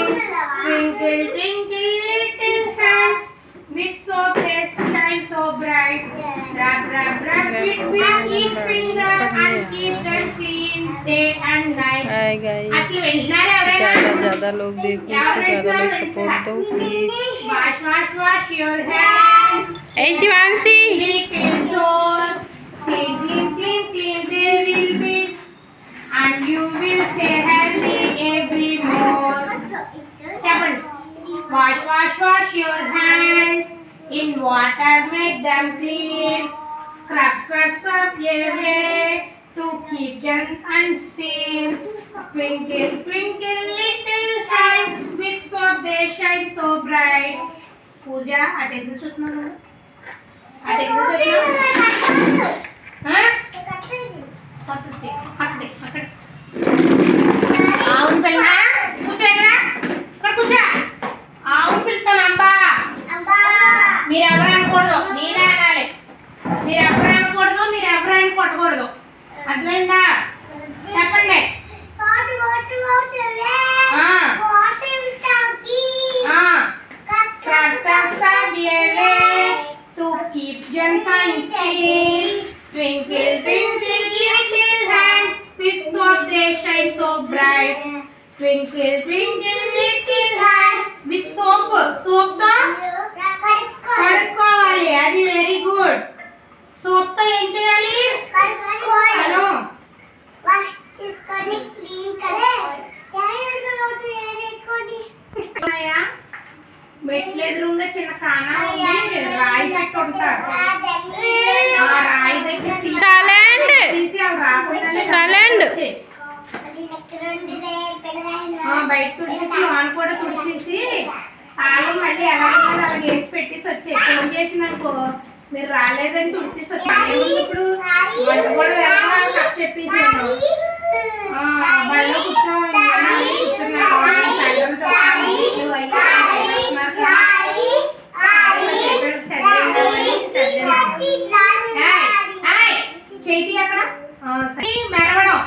Twinkle, twinkle, little hands, with soap they shine so bright. Rub, rub, rub it with each finger and keep them clean day and night. Hi guys, असली vintner ఎవరైనా ज़्यादा लोग देखो, ज़्यादा लोग support दो please. wash wash wash your hands. Hey Shivanshi, Little chore, clean clean clean clean they will be, and you will stay healthy every more. చెప్పండి. Wash wash wash your hands in water, make them clean. Scrub scrub scrub away to keep them unseen. Twinkle twinkle little hands, with soap they shine so bright. పూజ అటు ఎందుకు చూస్తున్నాను? అటు ఎందుకు చూస్తున్నావు? అక్కడ అవును పిల్ల కూర్చోరా, ఇక్కడ కూర్చో. అవును పిలుస్తానమ్మా. మీరు ఎవరు అనకూడదు, నేనే అనాలి. మీరు ఎవరు అనకూడదు, మీరు ఎవరైనా కొట్టకూడదు. అర్థమైందా? చెప్పండి. To keep gems unseen. Twinkle twinkle little hands, with soap they shine so bright. Twinkle twinkle little hands, with soap. Soap తో కడుక్కోవాలి. అది వెరీ గుడ్. సోప్ తో ఏం చేయాలి? హలో మెట్లు ఎదురుగా చిన్న కానా ఉంది, రాయి పెట్టి ఉంటారు. ఆ రాయి దగ్గర తీసి బయట తుడిచేసి లోన్ కూడా తుడిచేసి ఆలు మళ్ళీ ఎలా అలా వేసి పెట్టేసి వచ్చాయి. ఫోన్ చేసిననుకో మీరు రాలేదని తుడిచేసి వచ్చాను. ఇప్పుడు వంట కూడా వెళ్ళాలి కప్ చెప్పేసాను. బళ్ళో కూర్చోవాలి చేతి అక్కడ మెరవడం.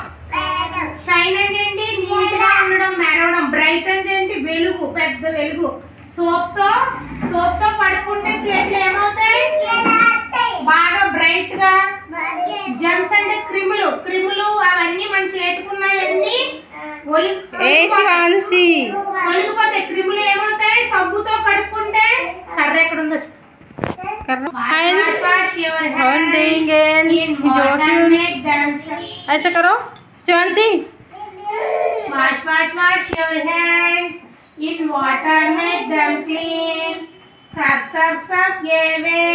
షైన్ అంటే ఏంటి? నీట్ గా ఉండడం. మెరవడం. బ్రైట్ అంటే ఏంటి? వెలుగు, పెద్ద వెలుగు. సోప్ తో పడుకుంటే చేతులు ఏమవుతాయి? బాగా బ్రైట్ గా. జెమ్స్ అంటే క్రిములు అవన్నీ మన చేతుకున్నాయన్నీ ఒలిగిపోతాయి. క్రిములు ఏమవుతాయి? సబ్బుతో కడుక్కుంటే. కర్ర ఎక్కడ ఉందో ऐसा करो Shivanshi. Wash your hands in water, make them clean. Scrub away